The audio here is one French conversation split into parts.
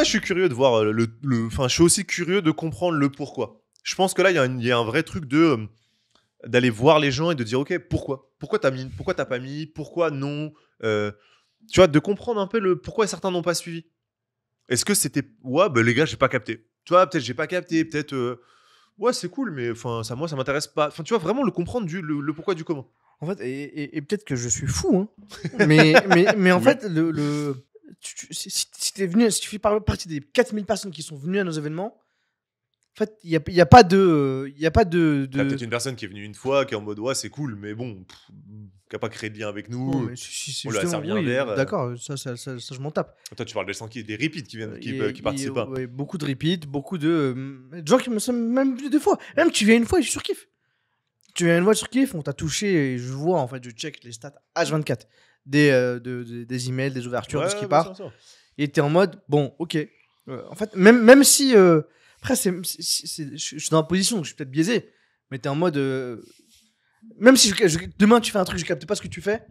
je suis curieux de voir enfin, je suis aussi curieux de comprendre le pourquoi. Je pense que là, il y a un vrai truc d'aller voir les gens et de dire, ok, pourquoi t'as mis, pourquoi t'as pas mis, pourquoi non, tu vois, de comprendre un peu le pourquoi certains n'ont pas suivi. Est-ce que c'était, ouais, bah, les gars, j'ai pas capté. Tu vois, peut-être j'ai pas capté, peut-être, ouais, c'est cool, mais enfin, ça, moi, ça m'intéresse pas. Enfin, tu vois, vraiment le comprendre le pourquoi du comment. En fait, et peut-être que je suis fou, hein. mais en Oui. fait, si tu fais partie des 4000 personnes qui sont venues à nos événements, en fait, il y a pas de. Il y a pas de. Il y a peut-être une personne qui est venue une fois, qui est en mode, ouais, c'est cool, mais bon, qui a pas créé de lien avec nous. Non, mais si, on lui a justement, servi un oui, verre. d'accord, ça, je m'en tape. Toi, tu parles des repeats qui viennent, Il y a- qui participent pas. ouais, beaucoup de repeats, beaucoup de gens qui me sont même venus 2 fois. Même tu viens une fois et je surkiffe. Tu viens une fois, je surkiffe, on t'a touché et je vois, en fait, je check les stats H24 des emails, des ouvertures, de ce qui bien part. sûr. Et t'es en mode, bon, ok. En fait, même si. Après, je suis dans la position, donc je suis peut-être biaisé. Mais t'es en mode. Même si demain tu fais un truc, je capte pas ce que tu fais.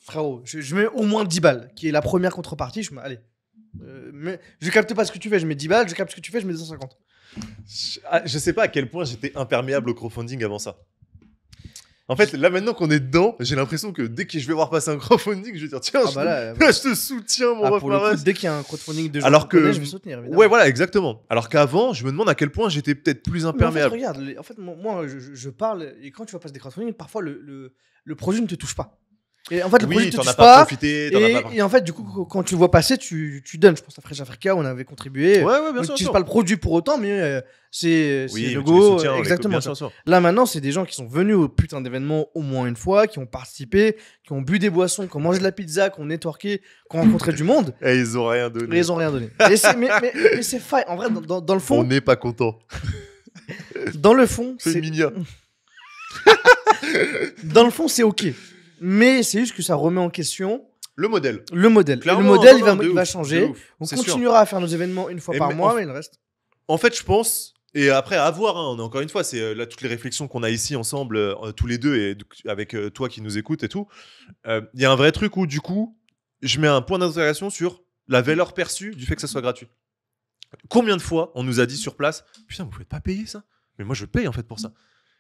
Frérot, je mets au moins 10 balles, qui est la première contrepartie. Je me allez. Mais je capte pas ce que tu fais, je mets 10 balles. Je capte ce que tu fais, je mets 250. Je sais pas à quel point j'étais imperméable au crowdfunding avant ça. En fait, là maintenant qu'on est dedans, j'ai l'impression que dès que je vais voir passer un crowdfunding, je vais dire tiens, Ah bah là, je te soutiens mon ref pour le coup, Marès. dès qu'il y a un crowdfunding de gens Alors qu'on connaît, que je vais soutenir, évidemment. ouais, voilà, exactement. Alors qu'avant, je me demande à quel point j'étais peut-être plus Mais en fait, imperméable. regarde, en fait, moi, je parle, et quand tu vas passer des crowdfunding, parfois le projet ne te touche pas. Et en fait, le projet Oui, ne te t'en as touche pas pas. profité, t'en as pas. Et en fait, du coup, quand tu le vois passer, tu donnes. Je pense à Fresh Africa, on avait contribué. Ouais, bien On sûr. n'utilise pas le produit pour autant, mais c'est Oui, mais le tu les go. soutiens, Exactement. bien sûr. Là, maintenant, c'est des gens qui sont venus au putain d'événement au moins une fois, qui ont participé, qui ont bu des boissons, qui ont mangé de la pizza, qui ont networké, qui ont rencontré du monde. Et ils ont rien donné. Mais ils ont rien donné. Mais c'est fine. En vrai, dans le fond. On n'est pas content. Dans le fond, C'est mignon. Dans le fond, c'est ok. Mais c'est juste que ça remet en question Le modèle. le modèle. Clairement, Et le modèle, non, il va de changer. ouf. On C'est continuera à faire nos événements une fois Et par mais mois, mais le reste. En fait, je pense, et après à voir, hein, encore une fois, c'est là toutes les réflexions qu'on a ici ensemble, tous les deux, et avec toi qui nous écoutes et tout, il y a un vrai truc où du coup, je mets un point d'interrogation sur la valeur perçue du fait que ça soit gratuit. Combien de fois on nous a dit sur place, putain, vous pouvez pas payer ça? Mais moi, je paye en fait pour ça.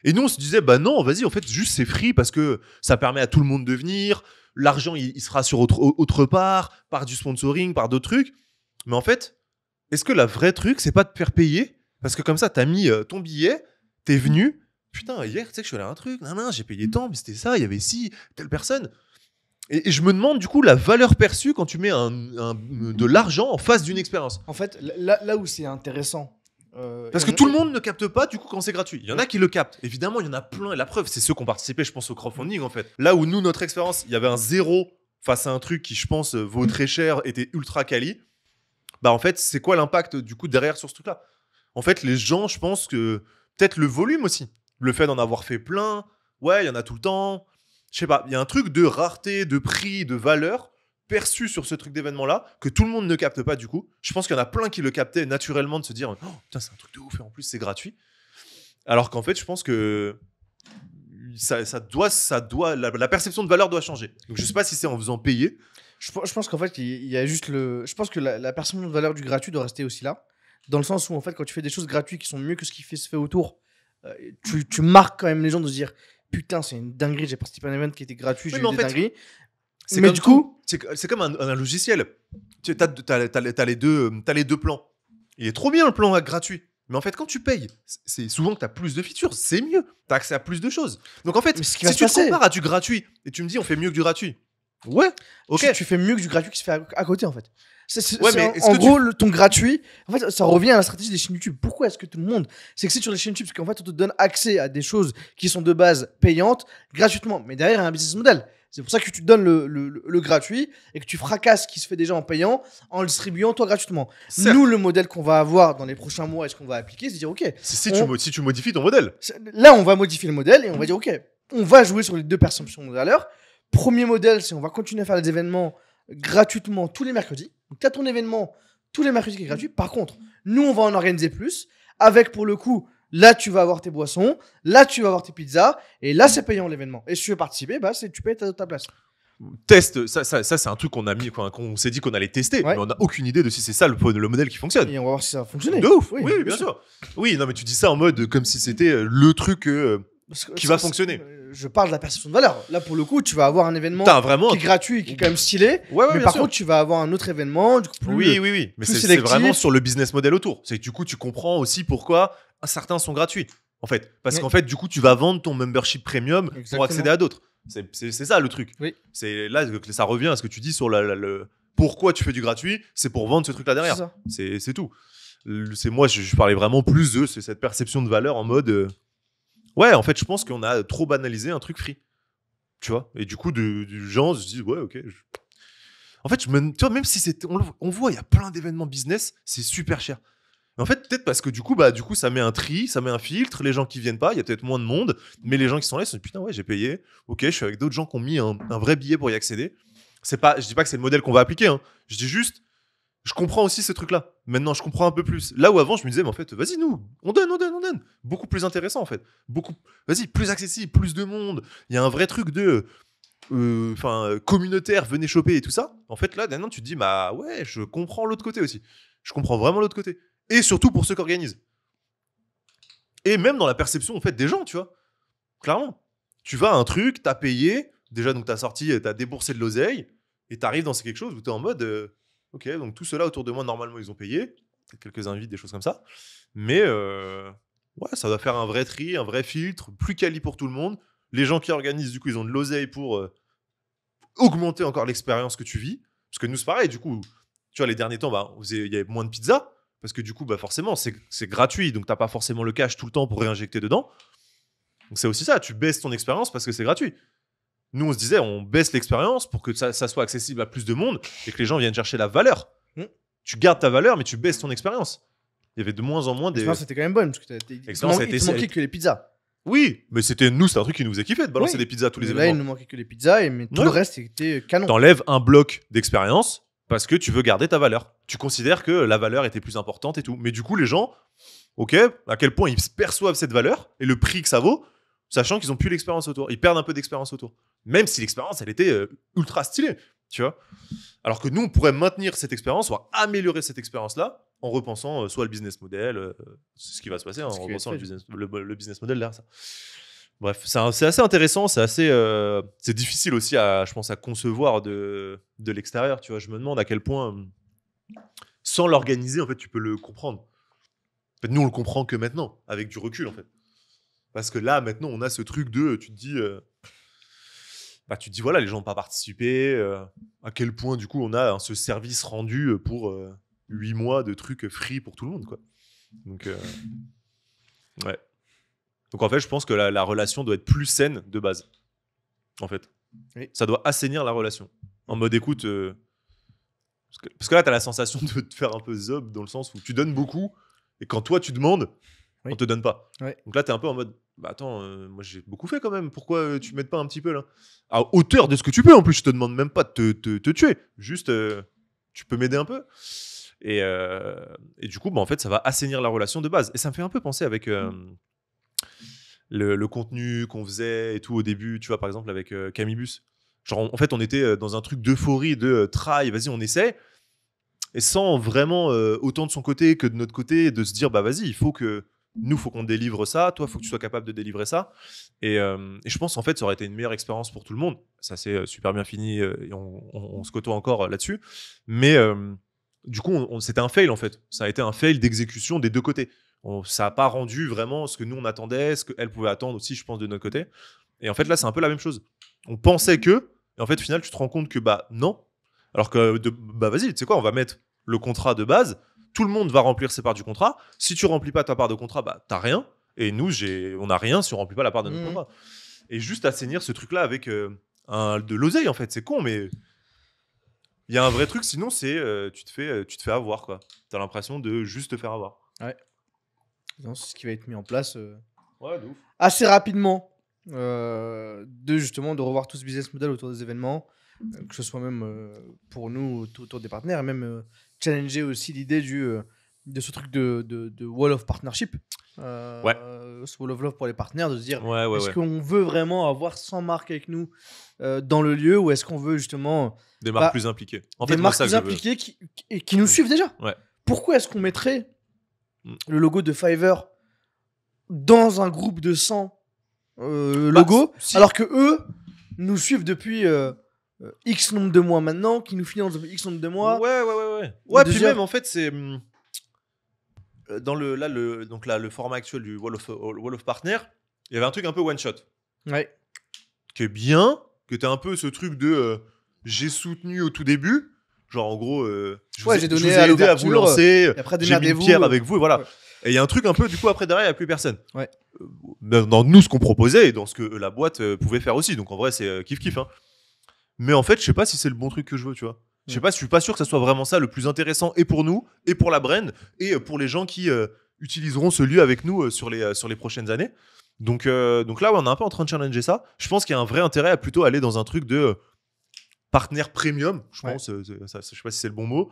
Et nous, on se disait, bah non, vas-y, en fait, juste c'est free parce que ça permet à tout le monde de venir. L'argent, il sera sur autre part, par du sponsoring, par d'autres trucs. Mais en fait, est-ce que la vraie truc, c'est pas de faire payer? Parce que comme ça, t'as mis ton billet, t'es venu. Putain, hier, tu sais que je suis allé à un truc, j'ai payé tant, mais c'était ça, il y avait ci, telle personne. Et je me demande du coup la valeur perçue quand tu mets de l'argent en face d'une expérience. En fait, là où c'est intéressant. Parce que tout le monde ne capte pas du coup quand c'est gratuit. Il y en a qui le captent. Évidemment, il y en a plein. Et la preuve, c'est ceux qui ont participé, je pense, au crowdfunding en fait. Là où nous, notre expérience, il y avait un 0 face à un truc qui, je pense, vaut très cher, était ultra quali. Bah en fait, c'est quoi l'impact du coup derrière sur ce truc-là? En fait, les gens, je pense que peut-être le volume aussi. Le fait d'en avoir fait plein. Ouais, il y en a tout le temps. Je sais pas. Il y a un truc de rareté, de prix, de valeur perçu sur ce truc d'événement-là que tout le monde ne capte pas du coup. Je pense qu'il y en a plein qui le captaient naturellement de se dire oh, putain, c'est un truc de ouf et en plus c'est gratuit. Alors qu'en fait, je pense que la perception de valeur doit changer. Donc je sais pas si c'est en faisant payer. Je pense qu'en fait, il y a juste le. Je pense que la perception de valeur du gratuit doit rester aussi là. Dans le sens où, en fait, quand tu fais des choses gratuites qui sont mieux que ce qui se fait autour, tu marques quand même les gens de se dire putain, c'est une dinguerie, j'ai participé à un event qui était gratuit, j'ai eu des dingueries. Mais du coup, c'est comme un logiciel. Tu as les deux plans. Il est trop bien le plan gratuit. Mais en fait, quand tu payes, c'est souvent que tu as plus de features, c'est mieux. Tu as accès à plus de choses. Donc en fait, si tu te compares à du gratuit et tu me dis on fait mieux que du gratuit, ouais, ok. Tu fais mieux que du gratuit qui se fait à côté en fait. En gros, ton gratuit, en fait, ça revient à la stratégie des chaînes YouTube. Pourquoi est-ce que tout le monde s'excite sur les chaînes YouTube? Parce qu'en fait, on te donne accès à des choses qui sont de base payantes gratuitement. Mais derrière, il y a un business model. C'est pour ça que tu te donnes le gratuit et que tu fracasses ce qui se fait déjà en payant en le distribuant toi gratuitement. Certes. Nous, le modèle qu'on va avoir dans les prochains mois et ce qu'on va appliquer, c'est dire ok. Si tu modifies ton modèle. Là, on va modifier le modèle et on va dire ok, on va jouer sur les deux perceptions de valeur. Premier modèle, c'est on va continuer à faire des événements gratuitement tous les mercredis. Donc, tu as ton événement tous les mercredis qui est gratuit. Par contre, nous, on va en organiser plus avec pour le coup. Là, tu vas avoir tes boissons. Là, tu vas avoir tes pizzas. Et là, c'est payant l'événement. Et si tu veux participer, bah, tu payes ta place. teste, ça c'est un truc qu'on a mis, qu'on s'est dit qu'on allait tester, Ouais. mais on n'a aucune idée de si c'est ça le modèle qui fonctionne. Et on va voir si ça va fonctionner. De ouf, Oui, oui, bien sûr. Oui, non, mais tu dis ça en mode comme si c'était le truc Parce que qui va fonctionner. Je parle de la perception de valeur. Là, pour le coup, tu vas avoir un événement T'as vraiment. qui est gratuit et qui est quand même stylé. Ouais, mais bien par sûr. contre, tu vas avoir un autre événement, du coup, plus. Oui. Mais plus c'est sélectif. vraiment sur le business model autour. C'est que du coup, tu comprends aussi pourquoi certains sont gratuits. En fait, parce Ouais. qu'en fait, du coup, tu vas vendre ton membership premium Exactement. pour accéder à d'autres. C'est ça le truc. Oui. C'est là que ça revient à ce que tu dis sur le pourquoi tu fais du gratuit. C'est pour vendre ce truc-là derrière. C'est ça. C'est tout. Moi, je parlais vraiment plus de cette perception de valeur en mode. Ouais, en fait, je pense qu'on a trop banalisé un truc free. Tu vois. Et du coup, du gens se disent ouais, ok. En fait, tu vois, même si on voit, il y a plein d'événements business, c'est super cher. En fait, peut-être parce que du coup, ça met un tri, ça met un filtre. Les gens qui viennent pas, il y a peut-être moins de monde. Mais les gens qui sont là, ils se disent putain, ouais, j'ai payé. Ok, je suis avec d'autres gens qui ont mis un vrai billet pour y accéder. Je dis pas que c'est le modèle qu'on va appliquer. Hein. Je dis juste, je comprends aussi ce truc-là. Maintenant, je comprends un peu plus. Là où avant, je me disais, mais en fait, vas-y, nous, on donne. Beaucoup plus intéressant, en fait. Vas-y, plus accessible, plus de monde. Il y a un vrai truc de. Communautaire, venez choper et tout ça. En fait, là, maintenant, tu te dis, bah ouais, je comprends l'autre côté aussi. Je comprends vraiment l'autre côté. Et surtout pour ceux qui organisent. Et même dans la perception, en fait, des gens, tu vois. Clairement. Tu vas à un truc, t'as payé. Déjà, donc, t'as sorti, t'as déboursé de l'oseille. Et t'arrives dans quelque chose où t'es en mode, ok, donc tout cela autour de moi, normalement, ils ont payé. Peut-être quelques invites, des choses comme ça. Mais, ouais, ça doit faire un vrai tri, un vrai filtre, plus quali pour tout le monde. Les gens qui organisent, du coup, ils ont de l'oseille pour augmenter encore l'expérience que tu vis. Parce que nous, c'est pareil, du coup, tu vois, les derniers temps, il y avait moins de pizza. Parce que du coup, forcément, c'est gratuit. Donc, t'as pas forcément le cash tout le temps pour réinjecter dedans. Donc, c'est aussi ça. Tu baisses ton expérience parce que c'est gratuit. Nous, on se disait, on baisse l'expérience pour que ça soit accessible à plus de monde et que les gens viennent chercher la valeur. Tu gardes ta valeur, mais tu baisses ton expérience. Il y avait de moins en moins des. L'expérience était quand même bonne. Parce que il te manquait que les pizzas. Oui, mais c'est un truc qui nous faisait kiffer de balancer des pizzas à tous les événements. Là, il nous manquait que les pizzas, mais tout le reste était canon. T'enlèves un bloc d'expérience parce que tu veux garder ta valeur. Tu considères que la valeur était plus importante et tout. Mais du coup, les gens, ok, à quel point ils perçoivent cette valeur et le prix que ça vaut, sachant qu'ils n'ont plus l'expérience autour. Ils perdent un peu d'expérience autour. Même si l'expérience, elle était ultra stylée, tu vois. Alors que nous, on pourrait maintenir cette expérience, voire améliorer cette expérience-là, en repensant soit le business model, c'est ce qui va se passer, en repensant le business model derrière ça. Bref, c'est assez intéressant, c'est difficile aussi, je pense, à concevoir de l'extérieur, tu vois. Je me demande à quel point, sans l'organiser, en fait, tu peux le comprendre. En fait, nous, on le comprend que maintenant, avec du recul, en fait. Parce que là, maintenant, on a ce truc de, tu te dis, voilà, les gens n'ont pas participé, à quel point, du coup, on a ce service rendu pour 8 mois de trucs free pour tout le monde, quoi. Donc, ouais. Donc, en fait, je pense que la relation doit être plus saine de base. En fait. Oui. Ça doit assainir la relation. En mode, écoute, parce que là, tu as la sensation de te faire un peu zob, dans le sens où tu donnes beaucoup, et quand toi, tu demandes, on te donne pas. Ouais. Donc là, tu es un peu en mode, attends, moi, j'ai beaucoup fait quand même. Pourquoi tu m'aides pas un petit peu, là? À hauteur de ce que tu peux, en plus, je te demande même pas de te tuer. Juste, tu peux m'aider un peu. Et du coup, en fait, ça va assainir la relation de base. Et ça me fait un peu penser avec le contenu qu'on faisait et tout au début, tu vois, par exemple, avec Camibus. Genre, en fait, on était dans un truc d'euphorie, de try, vas-y, on essaie. Et sans vraiment autant de son côté que de notre côté, de se dire, vas-y, faut qu'on délivre ça, toi, il faut que tu sois capable de délivrer ça. Et je pense, en fait, ça aurait été une meilleure expérience pour tout le monde. Ça s'est super bien fini et on se côtoie encore là-dessus. Mais du coup, c'était un fail, en fait. Ça a été un fail d'exécution des deux côtés. Ça n'a pas rendu vraiment ce que nous, on attendait, ce qu'elle pouvait attendre aussi, je pense, de notre côté. Et en fait, là, c'est un peu la même chose. On pensait que, et en fait, au final, tu te rends compte que, non. Alors que, vas-y, tu sais quoi, on va mettre le contrat de base. Tout le monde va remplir ses parts du contrat. Si tu remplis pas ta part de contrat, t'as rien. Et nous, on n'a rien si on remplit pas la part de notre contrat. Et juste assainir ce truc-là avec de l'oseille, en fait. C'est con, mais il y a un vrai truc. Sinon, c'est tu te fais avoir, quoi. T'as l'impression de juste te faire avoir. Ouais. C'est ce qui va être mis en place ouais, de ouf. assez rapidement. De revoir tout ce business model autour des événements. Que ce soit même pour nous autour des partenaires. Et même challenger aussi l'idée du de ce truc de Wall of Partnership. Ce Wall of Love pour les partenaires, de se dire est-ce qu'on veut vraiment avoir 100 marques avec nous dans le lieu, ou est-ce qu'on veut justement des marques plus impliquées. En des fait, marques plus impliquées qui nous suivent déjà. Ouais. Pourquoi est-ce qu'on mettrait le logo de Fiverr dans un groupe de 100 logos, alors que eux nous suivent depuis X nombre de mois maintenant, qui nous financent depuis X nombre de mois. Ouais, puis même en fait, c'est dans le format actuel du Wall of Partner, il y avait un truc un peu one shot. Ouais. Qui est bien, que t'as un peu ce truc de j'ai soutenu au tout début, genre en gros j'ai donné je vous ai aidé à vous lancer, j'ai mis une pierre avec vous, et voilà. Ouais. Et il y a un truc un peu, du coup, après derrière, il n'y a plus personne. Ouais. Dans nous, ce qu'on proposait et dans ce que la boîte pouvait faire aussi. Donc en vrai, c'est kiff-kiff. Hein. Mais en fait, je sais pas si c'est le bon truc que je veux, tu vois. Je sais pas, je suis pas sûr que ça soit vraiment ça le plus intéressant, et pour nous, et pour la brand, et pour les gens qui utiliseront ce lieu avec nous sur les prochaines années. Donc là, on est un peu en train de challenger ça. Je pense qu'il y a un vrai intérêt à plutôt aller dans un truc de partenaire premium, je pense. Je sais pas si c'est le bon mot,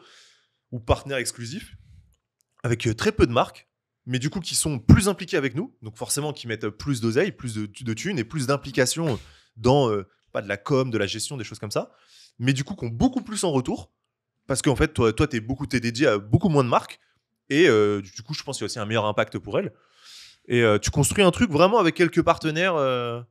ou partenaire exclusif, avec très peu de marques, mais du coup qui sont plus impliqués avec nous, donc forcément qui mettent plus d'oseille, plus de thunes et plus d'implication dans pas de la com, de la gestion, des choses comme ça, mais du coup qui ont beaucoup plus en retour, parce qu'en fait toi t'es dédié à beaucoup moins de marques, et du coup je pense qu'il y a aussi un meilleur impact pour elles, et tu construis un truc vraiment avec quelques partenaires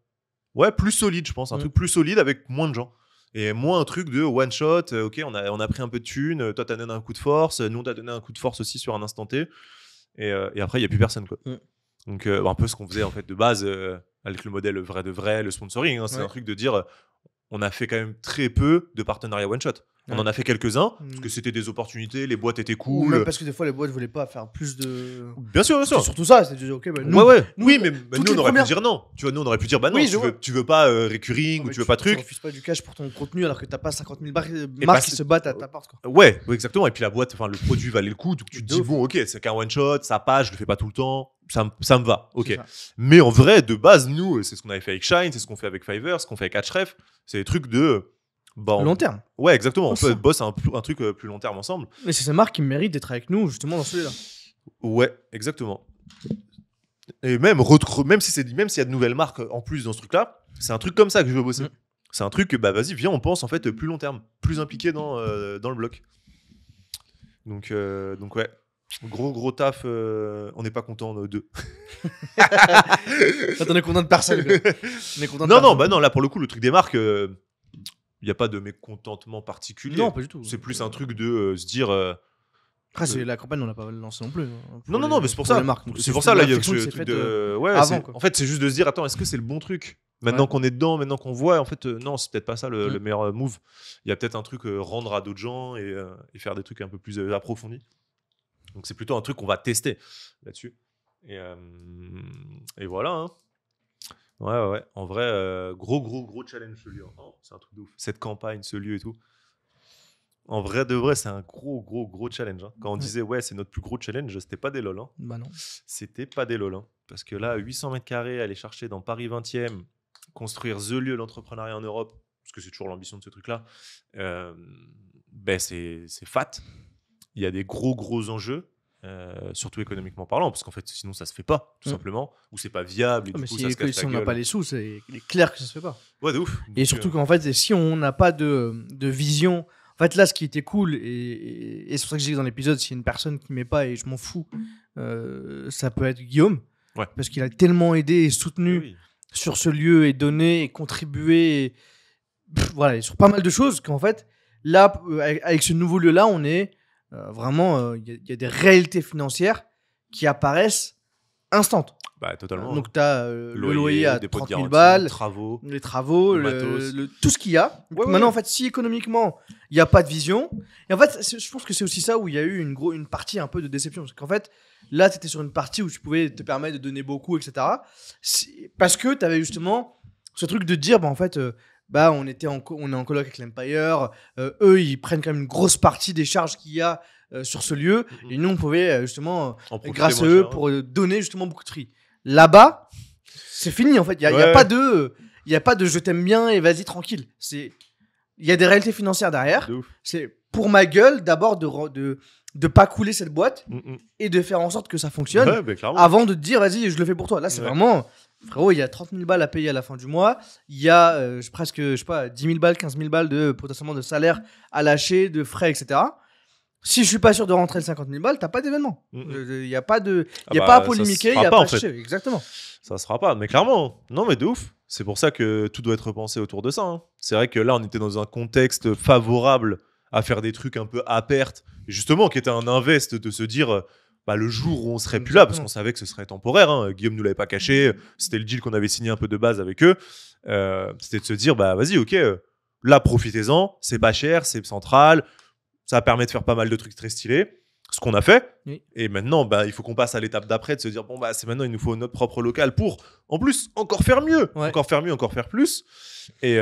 plus solides, je pense, un truc plus solide avec moins de gens. Et moins un truc de one shot, ok, on a pris un peu de thunes, toi t'as donné un coup de force, nous on t'a donné un coup de force aussi sur un instant T, et après il n'y a plus personne, quoi. Donc un peu ce qu'on faisait en fait de base avec le modèle vrai de vrai, le sponsoring, hein, c'est un truc de dire on a fait quand même très peu de partenariats one shot. On en a fait quelques-uns, parce que c'était des opportunités, les boîtes étaient cool. Ou même parce que des fois les boîtes voulaient pas faire plus de. Bien sûr. C'est surtout ça, c'est de dire ok, nous, oui, mais nous on aurait pu dire non. Tu vois, nous on aurait pu dire bah non, tu veux pas recurring, ou tu veux pas truc. Tu refuses pas du cash pour ton contenu alors que t'as pas 50 000 marques qui se battent à ta porte, quoi. Ouais, exactement. Et puis la boîte, enfin le produit valait le coup, donc tu te dis bon, ok, c'est qu'un one shot, ça passe, je le fais pas tout le temps, ça me va, ok. Mais en vrai, de base, nous, c'est ce qu'on avait fait avec Shine, c'est ce qu'on fait avec Fiverr, ce qu'on fait avec Ahrefs, c'est des trucs de long terme. Ouais, exactement. On peut bosser un truc plus long terme ensemble. Mais c'est ces marques qui méritent d'être avec nous justement dans celui-là. Ouais, exactement. Et même s'il y a de nouvelles marques en plus dans ce truc-là, c'est un truc comme ça que je veux bosser. C'est un truc que vas-y, viens, on pense en fait plus long terme, plus impliqué dans le bloc. Donc ouais, gros taf. On n'est pas content d'eux. On est content de personne. On est content de personne. Non, là pour le coup, le truc des marques. Il n'y a pas de mécontentement particulier. Non, pas du tout. C'est plus un truc de se dire. Après, la campagne, on l'a pas lancée non plus. Hein, non, mais c'est pour ça. C'est pour ça, là, il y a ce truc de. Ouais, avant, en fait, c'est juste de se dire attends, est-ce que c'est le bon truc ? Maintenant qu'on est dedans, maintenant qu'on voit, en fait, non, c'est peut-être pas ça le meilleur move. Il y a peut-être un truc rendre à d'autres gens et faire des trucs un peu plus approfondis. Donc, c'est plutôt un truc qu'on va tester là-dessus. Et voilà, hein. Ouais. En vrai, gros challenge ce lieu. Oh, c'est un truc de ouf. Cette campagne, ce lieu et tout. En vrai de vrai, c'est un gros challenge. Hein. Quand on disait c'est notre plus gros challenge, c'était pas des lol. Hein. Bah non. C'était pas des lol. Hein. Parce que là, 800 mètres carrés, aller chercher dans Paris 20e, construire the lieu de l'entrepreneuriat en Europe, parce que c'est toujours l'ambition de ce truc-là, c'est fat. Il y a des gros enjeux. Surtout économiquement parlant, parce qu'en fait sinon ça se fait pas tout simplement, ou c'est pas viable et du coup, ça se casse si la on gueule. n'a pas les sous, c'est clair que ça se fait pas. Ouais, de ouf. Et surtout qu'en fait si on n'a pas de vision, en fait là ce qui était cool, et c'est pour ça que j'ai dit dans l'épisode, s'il y a une personne qui met pas, et je m'en fous, ça peut être Guillaume, parce qu'il a tellement aidé et soutenu sur ce lieu, et donné et contribué voilà, sur pas mal de choses, qu'en fait là avec ce nouveau lieu là on est vraiment, il y a des réalités financières qui apparaissent instantes. Bah, totalement. Donc, tu as le loyer à 30 000 balles, les travaux, tout ce qu'il y a. Maintenant, en fait, si économiquement, il n'y a pas de vision, et en fait, je pense que c'est aussi ça où il y a eu une partie un peu de déception. Parce qu'en fait, là, tu étais sur une partie où tu pouvais te permettre de donner beaucoup, etc. Parce que tu avais justement ce truc de dire, en fait, on est en coloc avec l'Empire, eux ils prennent quand même une grosse partie des charges qu'il y a sur ce lieu, et nous on pouvait justement grâce à eux pour donner justement beaucoup de tri. Là-bas c'est fini en fait, il y a pas de je t'aime bien et vas-y tranquille, il y a des réalités financières derrière. C'est pour ma gueule d'abord de de pas couler cette boîte Mm. et de faire en sorte que ça fonctionne Ouais, clairement. avant de te dire vas-y je le fais pour toi. Là c'est Ouais. vraiment frérot, il y a 30 000 balles à payer à la fin du mois, il y a presque je sais pas 10 000 balles, 15 000 balles de potentiellement de salaire à lâcher, de frais, etc. Si je suis pas sûr de rentrer le 50 000 balles, t'as pas d'événement. Il y a pas de, Ah y a bah, pas à ça polémiquer, se il fera y a pas, pas en à fait. chercher. Exactement. Ça se fera pas, mais clairement. Non, mais de ouf. C'est pour ça que tout doit être repensé autour de ça. Hein. C'est vrai que là, on était dans un contexte favorable à faire des trucs un peu à perte, et justement, qui était un invest de se dire, bah, le jour où on serait plus là, parce Exactement. qu'on savait que ce serait temporaire. Hein. Guillaume nous l'avait pas caché. C'était le deal qu'on avait signé un peu de base avec eux. C'était de se dire, bah, vas-y, ok, là, profitez-en. C'est pas cher, c'est central. Ça permet de faire pas mal de trucs très stylés. Ce qu'on a fait. Oui. Et maintenant, bah, il faut qu'on passe à l'étape d'après, de se dire, bon, bah, c'est maintenant, il nous faut notre propre local pour, en plus, encore faire mieux. Ouais. Encore faire mieux, encore faire plus. Et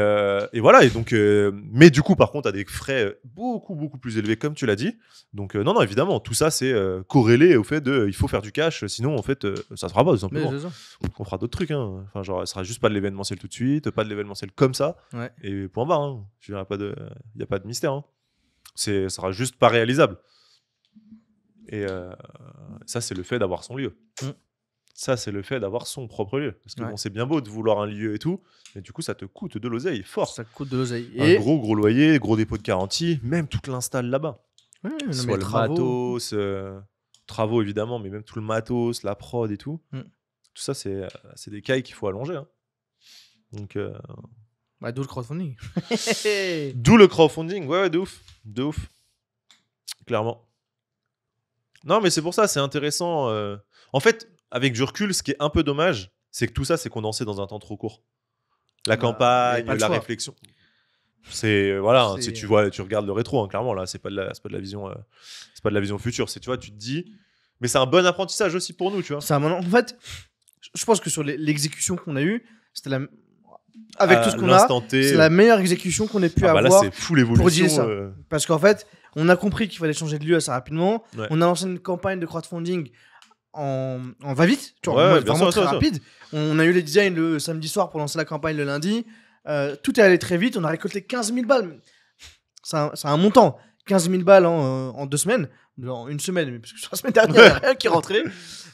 voilà. Et donc, mais du coup, par contre, à des frais beaucoup, beaucoup plus élevés, comme tu l'as dit. Donc, non, évidemment, tout ça, c'est corrélé au fait de, il faut faire du cash, sinon, en fait, ça se fera pas, tout simplement. Mais c'est ça. On fera d'autres trucs. Hein. Enfin, genre, ce sera juste pas de l'événementiel tout de suite, pas de l'événementiel comme ça. Ouais. Et point barre. Hein. Il n'y a pas de mystère. Hein. Ça sera juste pas réalisable. Et ça, c'est le fait d'avoir son lieu. Ça, c'est le fait d'avoir son propre lieu. Parce que Ouais. bon, c'est bien beau de vouloir un lieu et tout, mais du coup, ça te coûte de l'oseille fort. Ça coûte de l'oseille. Un Et gros loyer, gros dépôt de garantie, même toute l'install là-bas. ouais, non, mais Soit le travaux. matos, travaux évidemment, mais même tout le matos, la prod et tout. Mm. Tout ça, c'est des cailles qu'il faut allonger. Hein. Donc, Bah, d'où le crowdfunding. d'où le crowdfunding. Ouais, de ouf. De ouf. Clairement. Non, mais c'est pour ça, c'est intéressant. En fait, avec du recul, ce qui est un peu dommage, c'est que tout ça, c'est condensé dans un temps trop court. La Bah, y campagne, avait pas le la choix. réflexion. C'est voilà, hein, C'est- tu regardes le rétro, hein, clairement là, c'est pas de la vision, c'est pas de la vision future. C'est tu vois, tu te dis, mais c'est un bon apprentissage aussi pour nous, tu vois. C'est un moment. En fait, je pense que sur l'exécution qu'on a eue, c'était la. Avec tout ce qu'on a, l'instant T, c'est la meilleure exécution qu'on ait pu ah bah là, avoir. c'est full pour dire évolution. ça. Parce qu'en fait, on a compris qu'il fallait changer de lieu assez rapidement. Ouais. On a lancé une campagne de crowdfunding en va-vite, tu vois, Ouais, en mode bien vraiment sûr, très bien sûr. rapide. On a eu les designs le samedi soir pour lancer la campagne le lundi. Tout est allé très vite. On a récolté 15 000 balles. C'est un montant. 15 000 balles en 2 semaines. En une semaine, mais parce que sur la semaine dernière, il n'y a rien qui est rentré.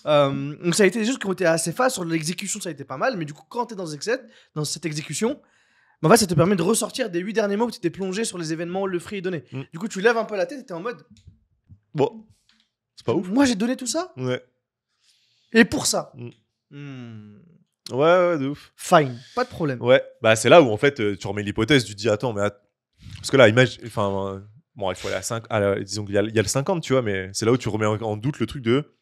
Donc ça a été des choses qui ont été assez fast. Sur l'exécution, ça a été pas mal. Mais du coup, quand tu es dans cette exécution, bah, en fait, ça te permet de ressortir des 8 derniers mois où tu étais plongé sur les événements, le free est donné. Du coup, tu lèves un peu la tête et tu es en mode Bon, c'est pas ouf. moi, j'ai donné tout ça Ouais, et pour ça. ouais, de ouf. Fine, pas de problème. Ouais, bah c'est là où en fait tu remets l'hypothèse, tu te dis attends, mais parce que là, enfin, bon, il faut aller à 5, disons qu'il y a le 50, tu vois, mais c'est là où tu remets en doute le truc de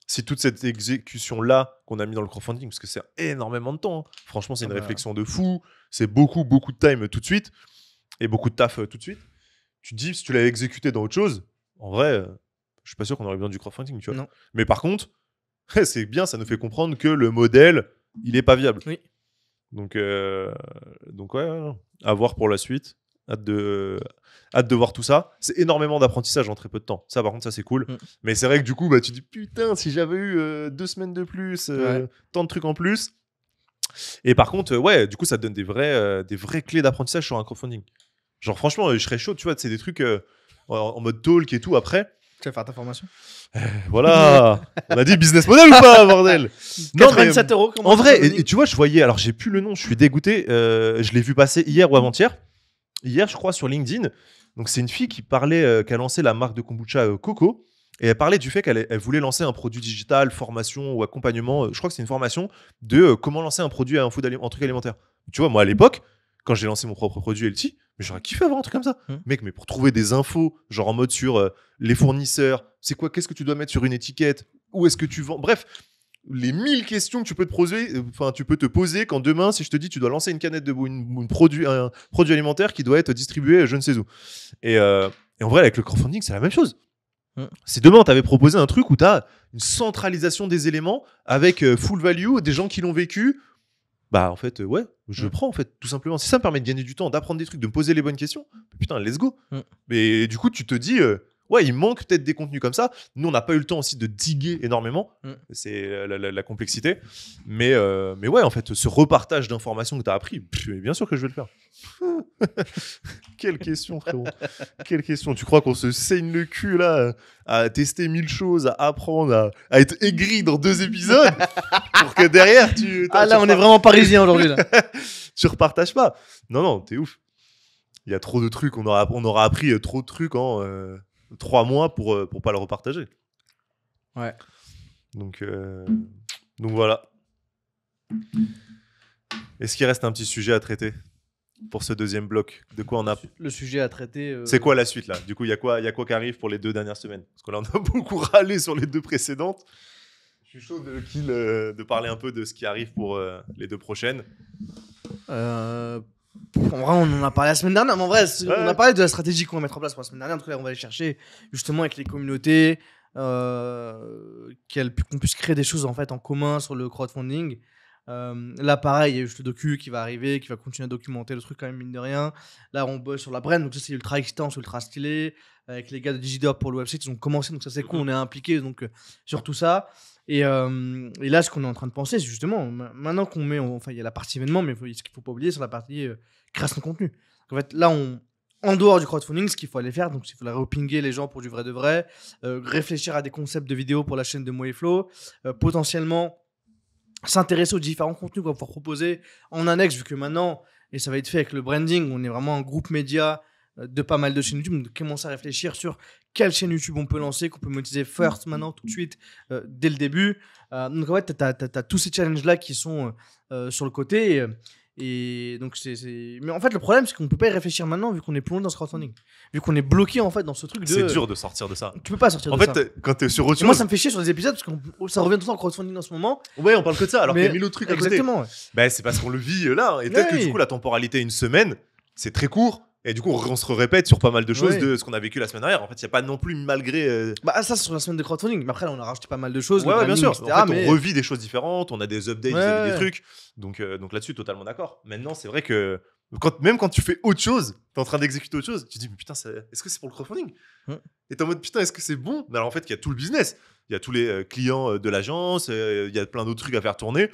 si toute cette exécution-là qu'on a mis dans le crowdfunding, parce que c'est énormément de temps, hein. Franchement, c'est une réflexion de fou, c'est beaucoup de time tout de suite, et beaucoup de taf tout de suite. Tu te dis, si tu l'avais exécuté dans autre chose, en vrai, je suis pas sûr qu'on aurait besoin du crowdfunding, tu vois. Non. Mais par contre, c'est bien, ça nous fait comprendre que le modèle, il est pas viable. Oui. Donc ouais, à voir pour la suite. Hâte de voir tout ça. C'est énormément d'apprentissage en très peu de temps. Ça, par contre, ça, c'est cool. Mais c'est vrai que du coup, bah, tu dis, putain, si j'avais eu 2 semaines de plus, tant de trucs en plus. Et par contre, ouais, du coup, ça te donne des vraies clés d'apprentissage sur un crowdfunding. Genre, franchement, je serais chaud, tu vois, c'est des trucs en mode talk et tout après. Tu vas faire ta formation. Voilà, on a dit business model ou pas, bordel? 87 euros. En vrai, et tu vois, je voyais, alors j'ai plus le nom, je suis dégoûté, je l'ai vu passer hier ou avant-hier. Hier, je crois, sur LinkedIn. Donc, c'est une fille qui parlait, qui a lancé la marque de kombucha Coco. Et elle parlait du fait qu'elle voulait lancer un produit digital, formation ou accompagnement. Je crois que c'est une formation de comment lancer un produit, un truc alimentaire. Tu vois, moi, à l'époque, quand j'ai lancé mon propre produit LT, mais j'aurais kiffé avoir un truc comme ça. Mec, mais pour trouver des infos, genre en mode sur les fournisseurs, c'est quoi, qu'est-ce que tu dois mettre sur une étiquette, où est-ce que tu vends, bref, les 1000 questions que tu peux te poser quand demain, si je te dis tu dois lancer une canette de un produit alimentaire qui doit être distribué je ne sais où. Et en vrai, avec le crowdfunding, c'est la même chose. Si demain, tu avais proposé un truc où tu as une centralisation des éléments avec full value, des gens qui l'ont vécu, bah en fait, ouais, je prends en fait, tout simplement. Si ça me permet de gagner du temps, d'apprendre des trucs, de me poser les bonnes questions, putain, let's go. Mais du coup, tu te dis, ouais, il manque peut-être des contenus comme ça. Nous, on n'a pas eu le temps aussi de diguer énormément. C'est la complexité. Mais ouais, en fait, ce repartage d'informations que tu as appris, bien sûr que je vais le faire. Quelle question, frérot. Quelle question. Tu crois qu'on se saigne le cul, là, à tester 1000 choses, à apprendre, à être aigri dans 2 épisodes pour que derrière, là, on est vraiment parisien aujourd'hui, là. Tu repartages pas. Non, t'es ouf. Il y a trop de trucs. On aura appris trop de trucs en 3 mois pour pas le repartager. Ouais. Donc voilà. Est-ce qu'il reste un petit sujet à traiter pour ce deuxième bloc? De quoi on a... Le sujet à traiter... C'est quoi la suite, là? Du coup, il y a quoi qui arrive pour les 2 dernières semaines? Parce que là, on a beaucoup râlé sur les 2 précédentes. Je suis chaud de parler un peu de ce qui arrive pour les 2 prochaines. En vrai, on en a parlé la semaine dernière, mais en vrai, on a parlé de la stratégie qu'on va mettre en place pour la semaine dernière. En tout cas, on va aller chercher justement avec les communautés, qu'on puisse créer des choses en fait en commun sur le crowdfunding. Là, pareil, il y a juste le docu qui va arriver, qui va continuer à documenter le truc quand même, mine de rien. Là, on bosse sur la brand, donc ça, c'est ultra excitant, c'est ultra stylé. Avec les gars de Digidop pour le website, ils ont commencé, donc ça, c'est cool, on est impliqués donc, sur tout ça. Et là, ce qu'on est en train de penser, c'est justement, maintenant qu'on met, enfin, il y a la partie événement, mais ce qu'il ne faut pas oublier, c'est la partie création de contenu. En fait, là, en dehors du crowdfunding, ce qu'il faut aller faire, donc il faut repinguer les gens pour du vrai de vrai, réfléchir à des concepts de vidéos pour la chaîne de Mo et Flo, potentiellement s'intéresser aux différents contenus qu'on va pouvoir proposer en annexe, vu que maintenant, et ça va être fait avec le branding, on est vraiment un groupe média de pas mal de chaînes YouTube, donc commencer à réfléchir sur quelle chaîne YouTube on peut lancer, qu'on peut monétiser first maintenant, tout de suite, dès le début. Donc en fait, tu as tous ces challenges-là qui sont sur le côté. Et donc mais en fait, le problème, c'est qu'on peut pas y réfléchir maintenant, vu qu'on est plongé dans ce crowdfunding. Vu qu'on est bloqué en fait dans ce truc de. C'est dur de sortir de ça. Tu peux pas sortir en de ça. En fait, quand t'es sur autre chose. Moi, ça me fait chier sur les épisodes parce que ça revient tout le temps en crowdfunding en ce moment. Ouais, on parle que de ça, alors qu'il y a 1000 autres trucs à côté. Exactement. Ouais. Bah, c'est parce qu'on le vit là. Et peut-être que du coup, la temporalité une semaine, c'est très court. Et du coup, on se répète sur pas mal de choses de ce qu'on a vécu la semaine dernière. En fait, il n'y a pas non plus, malgré. Bah, ça, c'est sur la semaine de crowdfunding. Mais après, là, on a rajouté pas mal de choses. Ouais, bien sûr. Etc., en fait, on revit des choses différentes. On a des updates, des trucs. Donc là-dessus, totalement d'accord. Maintenant, c'est vrai que même quand tu fais autre chose, t'es en train d'exécuter autre chose, tu te dis, mais putain, est-ce que c'est pour le crowdfunding? Et t'es en mode, putain, est-ce que c'est bon? Mais alors, en fait, il y a tout le business. Il y a tous les clients de l'agence. Il y a plein d'autres trucs à faire tourner.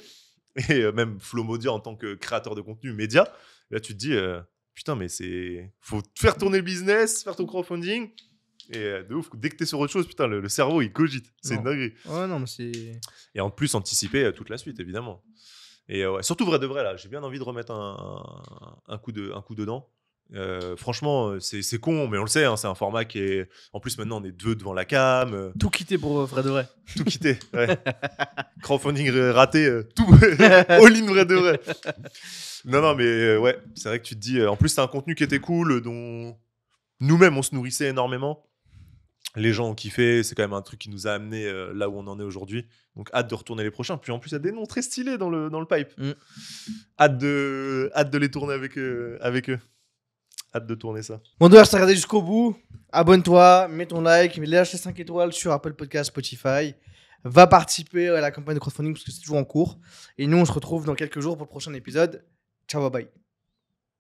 Et même Flo Modia en tant que créateur de contenu média. Là, tu te dis. Putain, mais faut faire tourner le business, faire ton crowdfunding. Et de ouf, dès que t'es sur autre chose, putain, le cerveau, il cogite. C'est une dinguerie. Ouais, non, mais c'est... Et en plus, anticiper toute la suite, évidemment. Et ouais, surtout vrai de vrai, là, j'ai bien envie de remettre un coup dedans. Franchement, c'est con, mais on le sait, hein, c'est un format qui est... En plus, maintenant, on est 2 devant la cam. Tout quitter pour vrai de vrai. Tout quitter, ouais. Crowdfunding raté, tout all-in vrai de vrai. Non, mais ouais, c'est vrai que tu te dis... en plus, c'est un contenu qui était cool, dont nous-mêmes, on se nourrissait énormément. Les gens ont kiffé, c'est quand même un truc qui nous a amené là où on en est aujourd'hui. Donc, hâte de retourner les prochains. Puis en plus, il y a des noms très stylés dans le pipe. Hâte de les tourner avec eux. Hâte de tourner ça. Bon, d'ailleurs, si t'as regardé jusqu'au bout, abonne-toi, mets ton like, lâche les 5 étoiles sur Apple Podcast, Spotify. Va participer à la campagne de crowdfunding parce que c'est toujours en cours. Et nous, on se retrouve dans quelques jours pour le prochain épisode. Ciao, bye bye.